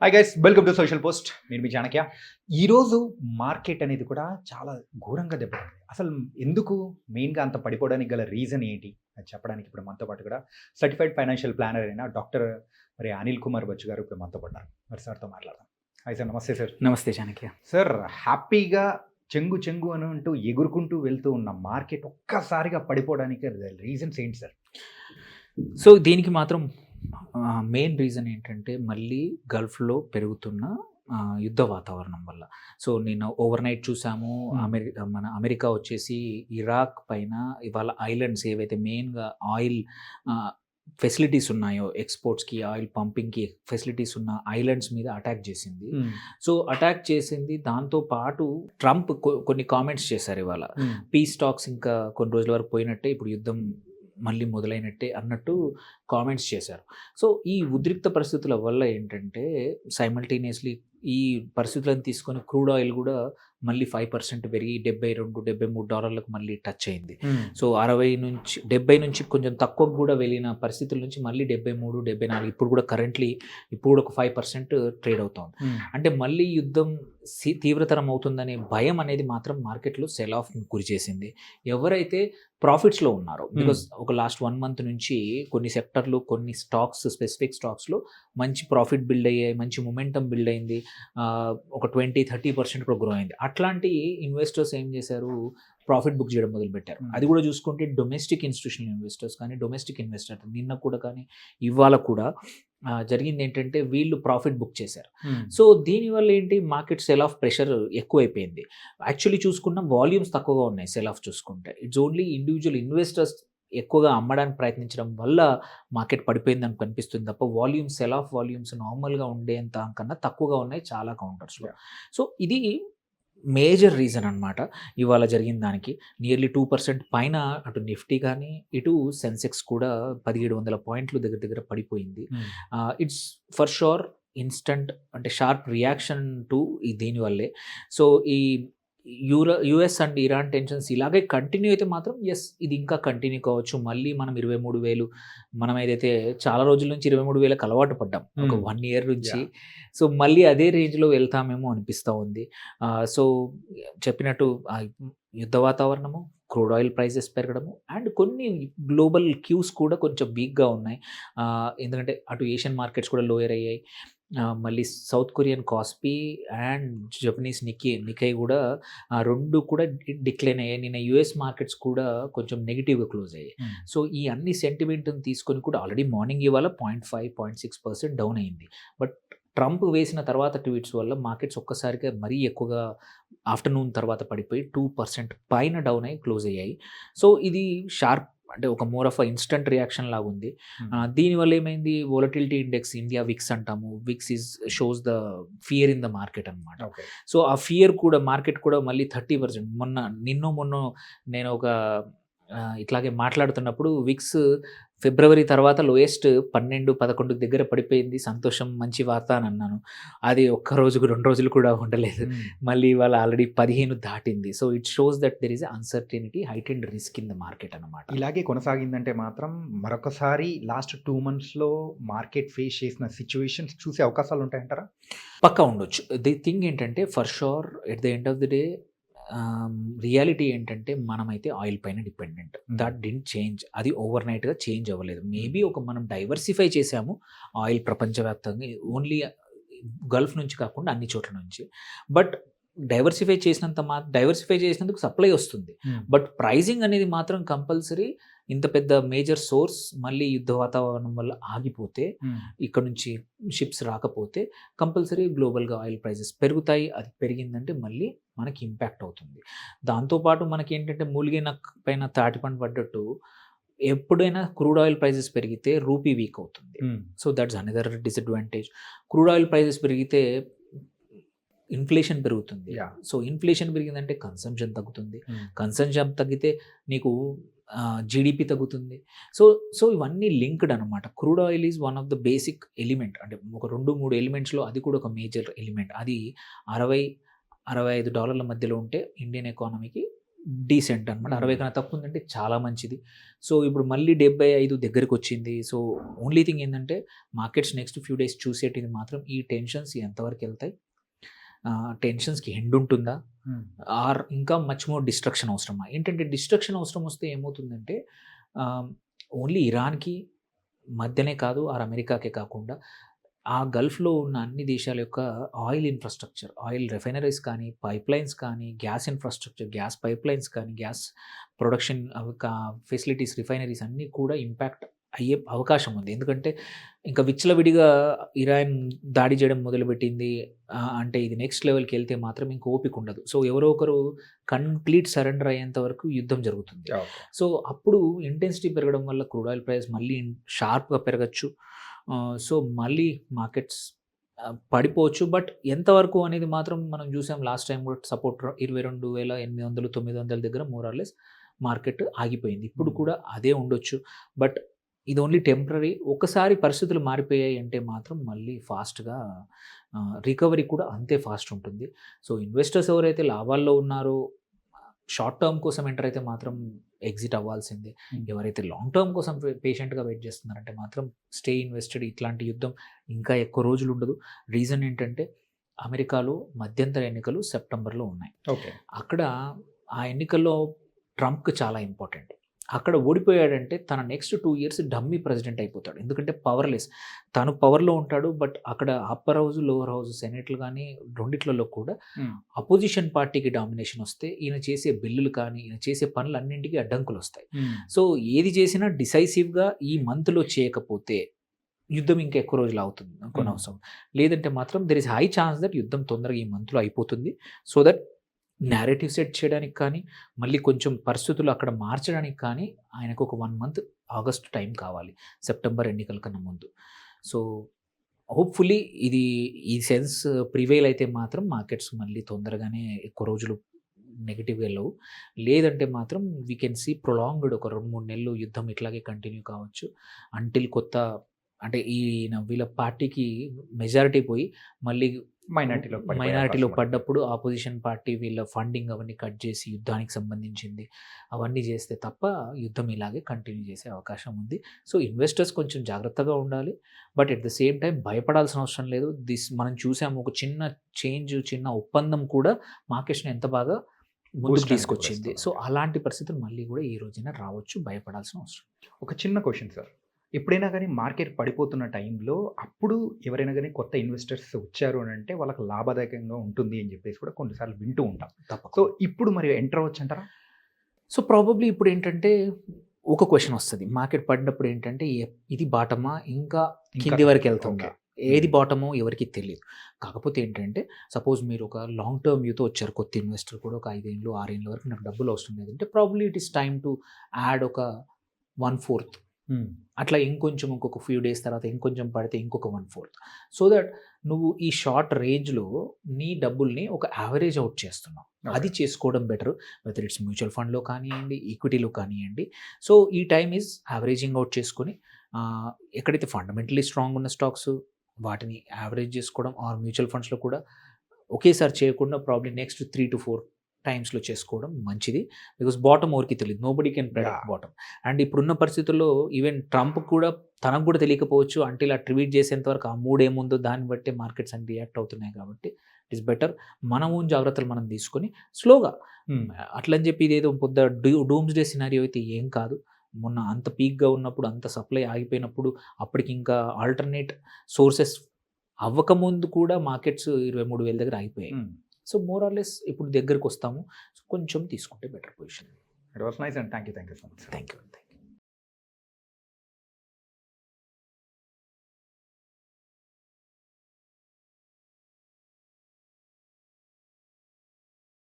Hi guys, welcome to social post. నేను మీ చాణక్య. ఈరోజు market అనేది కూడా చాలా ఘోరంగా దెబ్బతింది. అసలు ఎందుకు మెయిన్‌గా అంత పడిపోవడానికి గల రీజన్ ఏంటి? అది చెప్పడానికి ఇప్పుడు మనతో పాటు కూడా సర్టిఫైడ్ ఫైనాన్షియల్ ప్లానర్ అయిన డాక్టర్ అనిల్ కుమార్ బచ్చు గారు ఇప్పుడు మనతో పాటు ఉన్నారు. మరి సార్‌తో మాట్లాడదాం. హాయ్ సార్, నమస్తే సార్. నమస్తే చాణక్య. సార్, హ్యాపీగా చెంగు చెంగు అని అంటూ ఎగురుకుంటూ వెళ్తూ ఉన్న మార్కెట్ ఒక్కసారిగా పడిపోవడానికి రీజన్స్ ఏంటి సార్? సో దీనికి మాత్రం మెయిన్ రీజన్ ఏంటంటే మళ్ళీ గల్ఫ్లో పెరుగుతున్న యుద్ధ వాతావరణం వల్ల. సో నేను ఓవర్‌నైట్ చూసాము. అమెరికా వచ్చేసి ఇరాక్ పైన ఇవాళ ఐలాండ్స్ ఏవైతే మెయిన్‌గా ఆయిల్ ఫెసిలిటీస్ ఉన్నాయో, ఎక్స్‌పోర్ట్స్‌కి, ఆయిల్ పంపింగ్‌కి ఫెసిలిటీస్ ఉన్న ఐలాండ్స్ మీద అటాక్ చేసింది. సో అటాక్ చేసింది. దాంతో పాటు ట్రంప్ కొన్ని కామెంట్స్ చేశారు ఇవాళ. పీస్ టాక్స్ ఇంకా కొన్ని రోజుల వరకు పోయినట్టే, ఇప్పుడు యుద్ధం మళ్ళీ మొదలైనట్టే అన్నట్టు కామెంట్స్ చేశారు. సో ఈ ఉద్రిక్త పరిస్థితుల వల్ల ఏంటంటే సైమల్టేనియస్లీ ఈ పరిస్థితులను తీసుకొని క్రూడ్ ఆయిల్ కూడా మళ్ళీ 5% పెరిగి $72-73 మళ్ళీ టచ్ అయింది. సో 70 నుంచి కొంచెం తక్కువ కూడా వెళ్ళిన పరిస్థితుల నుంచి మళ్ళీ 73-74 ఇప్పుడు కూడా కరెంట్లీ ఇప్పుడు ఒక 5% ట్రేడ్ అవుతుంది. అంటే మళ్ళీ యుద్ధం తీవ్రతరం అవుతుందనే భయం అనేది మాత్రం మార్కెట్లో సెల్ ఆఫ్ గురి చేసింది. ఎవరైతే ప్రాఫిట్స్లో ఉన్నారో, బికాస్ ఒక లాస్ట్ 1 మంత్ నుంచి కొన్ని సెక్టర్లు, కొన్ని స్టాక్స్, స్పెసిఫిక్ స్టాక్స్లో మంచి ప్రాఫిట్ బిల్డ్ అయ్యాయి, మంచి మొమెంటం బిల్డ్ అయింది, ఒక 20-30% కూడా గ్రో అయింది. అట్లాంటి ఇన్వెస్టర్స్ ఏం చేశారు, ప్రాఫిట్ బుక్ చేయడం మొదలుపెట్టారు. అది కూడా చూసుకుంటే డొమెస్టిక్ ఇన్స్టిట్యూషనల్ ఇన్వెస్టర్స్ కానీ, డొమెస్టిక్ ఇన్వెస్టర్ నిన్న కూడా కానీ ఇవాళ కూడా జరిగింది ఏంటంటే వీళ్ళు ప్రాఫిట్ బుక్ చేశారు. సో దీనివల్ల ఏంటి, మార్కెట్ సెల్ ఆఫ్ ప్రెషర్ ఎక్కువైపోయింది. యాక్చువల్లీ చూసుకున్న వాల్యూమ్స్ తక్కువగా ఉన్నాయి. సెల్ ఆఫ్ చూసుకుంటే ఇట్స్ ఓన్లీ ఇండివిజువల్ ఇన్వెస్టర్స్ ఎక్కువగా అమ్మడానికి ప్రయత్నించడం వల్ల మార్కెట్ పడిపోయిందని కనిపిస్తుంది తప్ప వాల్యూమ్స్, సెల్ ఆఫ్ వాల్యూమ్స్ నార్మల్గా ఉండేంత కన్నా తక్కువగా ఉన్నాయి చాలా కౌంటర్స్లో. సో ఇది మేజర్ రీజన్ అనమాట ఇవాళ జరిగిన దానికి. నియర్లీ 2% పైన అటు నిఫ్టీ కానీ, ఇటు సెన్సెక్స్ కూడా 1700 పాయింట్లు దగ్గర పడిపోయింది. ఇట్స్ ఫర్ షూర్ ఇన్స్టంట్, అంటే షార్ప్ రియాక్షన్ టు దీనివల్లే. సో ఈ యుఎస్ అండ్ ఇరాన్ టెన్షన్స్ ఇలాగే కంటిన్యూ అయితే మాత్రం ఇది ఇంకా కంటిన్యూ కావచ్చు. మళ్ళీ మనం 23,000, మనం ఏదైతే చాలా రోజుల నుంచి 23,000కి అలవాటు పడ్డాం ఒక 1 ఇయర్ నుంచి. సో మళ్ళీ అదే రేంజ్లో వెళ్తామేమో అనిపిస్తూ ఉంది. సో చెప్పినట్టు యుద్ధ వాతావరణము, క్రూడ్ ఆయిల్ ప్రైజెస్ పెరగడము అండ్ కొన్ని గ్లోబల్ క్యూస్ కూడా కొంచెం వీక్గా ఉన్నాయి. ఎందుకంటే అటు ఏషియన్ మార్కెట్స్ కూడా లోయర్ అయ్యాయి. మళ్ళీ south Korean KOSPI and Japanese నికై కూడా రెండు కూడా డిక్లైన్ అయ్యాయి. నిన్న యుఎస్ మార్కెట్స్ కూడా కొంచెం నెగిటివ్గా క్లోజ్ అయ్యాయి. సో ఈ అన్ని సెంటిమెంట్ని తీసుకొని కూడా ఆల్రెడీ మార్నింగ్ ఇవాళ 0.5-0.6% డౌన్ అయింది. బట్ ట్రంప్ వేసిన తర్వాత ట్వీట్స్ వల్ల మార్కెట్స్ ఒక్కసారిగా మరీ ఎక్కువగా ఆఫ్టర్నూన్ తర్వాత పడిపోయి 2% పైన డౌన్ అయ్యి క్లోజ్ అయ్యాయి. సో ఇది షార్ప్, అంటే ఒక మోర్ ఆఫ్ ఇన్స్టంట్ రియాక్షన్ లాగా ఉంది. దీనివల్ల ఏమైంది, వోలటిలిటీ ఇండెక్స్, ఇండియా విక్స్ అంటాము, VIX shows the fear in the market అనమాట. సో ఆ ఫియర్ కూడా మార్కెట్ కూడా మళ్ళీ 30%. మొన్న నేను ఒక ఇట్లాగే మాట్లాడుతున్నప్పుడు విక్స్ ఫిబ్రవరి తర్వాత లోయెస్ట్ 12-11 దగ్గర పడిపోయింది. సంతోషం, మంచి వార్త అని అన్నాను. అది ఒక్క రోజు 2 రోజులు కూడా ఉండలేదు. మళ్ళీ ఇవాళ ఆల్రెడీ 15 దాటింది. So it shows that there is uncertainty, heightened risk in the market అనమాట. ఇలాగే కొనసాగిందంటే మాత్రం మరొకసారి లాస్ట్ 2 మంత్స్లో మార్కెట్ ఫేస్ చేసిన సిచ్యువేషన్స్ చూసే అవకాశాలు ఉంటాయంటారా? పక్కా ఉండొచ్చు. ది థింగ్ ఏంటంటే for sure at the end of the day reality ఏంటంటే మనమైతే ఆయిల్ పైన డిపెండెంట్. That didn't change. అది ఓవర్ నైట్గా చేంజ్ అవ్వలేదు. మేబీ మనం డైవర్సిఫై చేసాము ఆయిల్ ప్రపంచవ్యాప్తంగా, ఓన్లీ గల్ఫ్ నుంచి కాకుండా అన్ని చోట్ల నుంచి. బట్ డైవర్సిఫై చేసినందుకు సప్లై వస్తుంది. బట్ ప్రైజింగ్ అనేది మాత్రం కంపల్సరీ. ఇంత పెద్ద మేజర్ సోర్స్ మళ్ళీ యుద్ధ వాతావరణం వల్ల ఆగిపోతే, ఇక్కడ నుంచి షిప్స్ రాకపోతే కంపల్సరీ గ్లోబల్గా ఆయిల్ ప్రైజెస్ పెరుగుతాయి. అది పెరిగిందంటే మళ్ళీ మనకి ఇంపాక్ట్ అవుతుంది. దాంతోపాటు మనకి ఏంటంటే మూలిగిన పైన తాటిపండు పడ్డట్టు ఎప్పుడైనా క్రూడ్ ఆయిల్ ప్రైజెస్ పెరిగితే రూపీ వీక్ అవుతుంది. So that's another disadvantage. Crude oil prices పెరిగితే ఇన్ఫ్లేషన్ పెరుగుతుంది. సో ఇన్ఫ్లేషన్ పెరిగిందంటే కన్సంప్షన్ తగ్గుతుంది. కన్సంప్షన్ తగ్గితే నీకు జీడిపి తగ్గుతుంది. సో ఇవన్నీ లింక్డ్ అనమాట. Crude oil is one of the basic element. అంటే ఒక 2-3 ఎలిమెంట్స్లో అది కూడా ఒక మేజర్ ఎలిమెంట్. అది $60-65 మధ్యలో ఉంటే ఇండియన్ ఎకానమీకి డీసెంట్ అనమాట. 60 కన్నా తక్కువ ఉందంటే చాలా మంచిది. సో ఇప్పుడు మళ్ళీ 75 దగ్గరికి వచ్చింది. సో ఓన్లీ థింగ్ ఏంటంటే మార్కెట్స్ నెక్స్ట్ ఫ్యూ డేస్ చూసేటిది మాత్రం ఈ టెన్షన్స్ ఎంతవరకు వెళ్తాయి, టెన్షన్స్కి ఎండ్ ఉంటుందా, ఆర్ ఇంకా మచ్ మోర్ డిస్ట్రక్షన్ అవసరమా. ఏంటంటే డిస్ట్రక్షన్ అవసరం వస్తే ఏమవుతుందంటే ఓన్లీ ఇరాన్కి మధ్యనే కాదు, ఆర్ అమెరికాకే కాకుండా ఆ గల్ఫ్లో ఉన్న అన్ని దేశాల యొక్క ఆయిల్ ఇన్ఫ్రాస్ట్రక్చర్, ఆయిల్ రిఫైనరీస్ కానీ, పైప్లైన్స్ కానీ, గ్యాస్ ఇన్ఫ్రాస్ట్రక్చర్, గ్యాస్ పైప్లైన్స్ కానీ, గ్యాస్ ప్రొడక్షన్ ఫెసిలిటీస్, రిఫైనరీస్ అన్నీ కూడా ఇంపాక్ట్ అయ్యే అవకాశం ఉంది. ఎందుకంటే ఇంకా విచ్చలవిడిగా ఇరాన్ దాడి చేయడం మొదలుపెట్టింది అంటే ఇది నెక్స్ట్ లెవెల్కి వెళ్తే మాత్రం ఇంక ఓపిక ఉండదు. సో ఎవరో ఒకరు కంప్లీట్ సరెండర్ అయ్యేంత వరకు యుద్ధం జరుగుతుంది. సో అప్పుడు ఇంటెన్సిటీ పెరగడం వల్ల క్రూడ్ ఆయిల్ ప్రైస్ మళ్ళీ షార్ప్గా పెరగచ్చు. సో మళ్ళీ మార్కెట్స్ పడిపోవచ్చు. బట్ ఎంతవరకు అనేది మాత్రం మనం చూసాం లాస్ట్ టైం కూడా సపోర్ట్ 22,800 900 దగ్గర మోరార్లెస్ మార్కెట్ ఆగిపోయింది. ఇప్పుడు కూడా అదే ఉండొచ్చు. బట్ ఇది ఓన్లీ టెంపరరీ. ఒకసారి పరిస్థితులు మారిపోయాయి అంటే మాత్రం మళ్ళీ ఫాస్ట్గా రికవరీ కూడా అంతే ఫాస్ట్ ఉంటుంది. సో ఇన్వెస్టర్స్ ఎవరైతే లాభాల్లో ఉన్నారో షార్ట్ టర్మ్ కోసం ఎంటర్ అయితే మాత్రం ఎగ్జిట్ అవ్వాల్సిందే. ఎవరైతే లాంగ్ టర్మ్ కోసం పేషెంట్గా వెయిట్ చేస్తున్నారంటే మాత్రం స్టే ఇన్వెస్టెడ్. ఇట్లాంటి యుద్ధం ఇంకా ఎక్కువ రోజులు ఉండదు. రీజన్ ఏంటంటే అమెరికాలో మధ్యంతర ఎన్నికలు సెప్టెంబర్లో ఉన్నాయి. అక్కడ ఆ ఎన్నికల్లో ట్రంప్కి చాలా ఇంపార్టెంట్. అక్కడ ఓడిపోయాడంటే తన నెక్స్ట్ 2 years డమ్మీ ప్రెసిడెంట్ అయిపోతాడు. ఎందుకంటే పవర్లెస్. తను పవర్లో ఉంటాడు. బట్ అక్కడ అప్పర్ హౌస్, లోవర్ హౌస్, సెనేట్లు కానీ రెండిట్లలో కూడా అపోజిషన్ పార్టీకి డామినేషన్ వస్తే ఈయన చేసే బిల్లులు కానీ, ఈయన చేసే పనులన్నింటికీ అడ్డంకులు వస్తాయి. సో ఏది చేసినా డిసైసివ్గా ఈ మంత్లో చేయకపోతే యుద్ధం ఇంకా ఎక్కువ రోజులు అవుతుంది కొన్ని అవసరం. లేదంటే మాత్రం there is high chance that యుద్ధం తొందరగా ఈ మంత్లో అయిపోతుంది. సో దట్ నేరేటివ్ సెట్ చేయడానికి కానీ, మళ్ళీ కొంచెం పరిస్థితులు అక్కడ మార్చడానికి కానీ ఆయనకు ఒక 1 month ఆగస్ట్ టైం కావాలి, సెప్టెంబర్ ఎన్నికల కన్నా ముందు. సో హోప్ఫుల్లీ ఈ సెన్స్ ప్రివైల్ అయితే మాత్రం మార్కెట్స్ మళ్ళీ తొందరగానే ఎక్కువ రోజులు నెగిటివ్గా వెళ్ళవు. లేదంటే మాత్రం వీ కెన్ సీ ప్రొలాంగ్డ్ ఒక 2-3 నెలలు యుద్ధం ఇట్లాగే కంటిన్యూ కావచ్చు. అంటిల్ కొత్త అంటే వీళ్ళ పార్టీకి మెజారిటీ పోయి మళ్ళీ మైనారిటీలో పడ్డప్పుడు ఆపోజిషన్ పార్టీ వీళ్ళ ఫండింగ్ అవన్నీ కట్ చేసి యుద్ధానికి సంబంధించింది అవన్నీ చేస్తే తప్ప యుద్ధం ఇలాగే కంటిన్యూ చేసే అవకాశం ఉంది. సో ఇన్వెస్టర్స్ కొంచెం జాగ్రత్తగా ఉండాలి. But at the same time భయపడాల్సిన అవసరం లేదు. మనం చూసాము ఒక చిన్న చేంజ్, చిన్న ఒప్పందం కూడా మార్కెట్స్ని ఎంత బాగా ముందుకు తీసుకొచ్చింది. సో అలాంటి పరిస్థితులు మళ్ళీ కూడా ఈ రోజున రావచ్చు. భయపడాల్సిన అవసరం. ఒక చిన్న క్వశ్చన్ సార్, ఎప్పుడైనా కానీ మార్కెట్ పడిపోతున్న టైంలో అప్పుడు ఎవరైనా కానీ కొత్త ఇన్వెస్టర్స్ వచ్చారు అని అంటే వాళ్ళకి లాభదాయకంగా ఉంటుంది అని చెప్పేసి కూడా కొన్నిసార్లు వింటూ ఉంటాం. సో ఇప్పుడు మరి ఎంటర్ అవ్వచ్చు అంటారా? సో ప్రాబబ్లీ ఇప్పుడు ఏంటంటే ఒక క్వశ్చన్ వస్తుంది మార్కెట్ పడినప్పుడు ఏంటంటే ఇది బాటమా ఇంకా కింది వరకు వెళ్తుందా, ఏది బాటమో ఎవరికి తెలియదు. కాకపోతే ఏంటంటే సపోజ్ మీరు ఒక లాంగ్ టర్మ్ వ్యూతో వచ్చారు, కొత్త ఇన్వెస్టర్ కూడా ఒక 5 ఏళ్ళు 6 ఏళ్ళ వరకు నాకు డబ్బులు అవసరం లేదంటే probably it is time to add ఒక 1/4. అట్లా ఇంకొక ఫ్యూ డేస్ తర్వాత ఇంకొంచెం పడితే ఇంకొక 1/4. సో దట్ నువ్వు ఈ షార్ట్ రేంజ్లో నీ డబ్బుల్ని ఒక యావరేజ్ అవుట్ చేస్తున్నావు. అది చేసుకోవడం బెటర్. వెదర్ ఇట్స్ మ్యూచువల్ ఫండ్లో కానివ్వండి, ఈక్విటీలో కానివ్వండి. సో ఈ టైమ్ ఈజ్ యావరేజింగ్ అవుట్ చేసుకొని ఎక్కడైతే ఫండమెంటలీ స్ట్రాంగ్ ఉన్న స్టాక్స్ వాటిని యావరేజ్ చేసుకోవడం, ఆర్ మ్యూచువల్ ఫండ్స్లో కూడా ఒకేసారి చేయకుండా ప్రాబ్లీ నెక్స్ట్ 3 to 4 టైమ్స్లో చేసుకోవడం మంచిది. బికాస్ బాటమ్ ఎవరికి తెలియదు, nobody can predict bottom. And ఇప్పుడున్న పరిస్థితుల్లో ఈవెన్ ట్రంప్ కూడా తనకు కూడా తెలియకపోవచ్చు అంటే ఇలా ట్వీట్ చేసేంత వరకు ఆ మూడ్ ఏముందో దాన్ని బట్టి మార్కెట్స్ అని రియాక్ట్ అవుతున్నాయి. కాబట్టి ఇట్ ఈస్ బెటర్ మనము జాగ్రత్తలు మనం తీసుకొని స్లోగా అట్లని చెప్పి ఇదేదో పొద్దు డూమ్స్ డే సినారియో అయితే ఏం కాదు. మొన్న అంత పీక్గా ఉన్నప్పుడు, అంత సప్లై ఆగిపోయినప్పుడు, అప్పటికి ఇంకా ఆల్టర్నేట్ సోర్సెస్ అవ్వకముందు కూడా మార్కెట్స్ 23,000 దగ్గర ఆగిపోయాయి. సో మోర్ ఆర్ లెస్ ఇప్పుడు దగ్గరికి వస్తాము. సో కొంచెం తీసుకుంటే better position. It was nice and thank you so much. Thank you.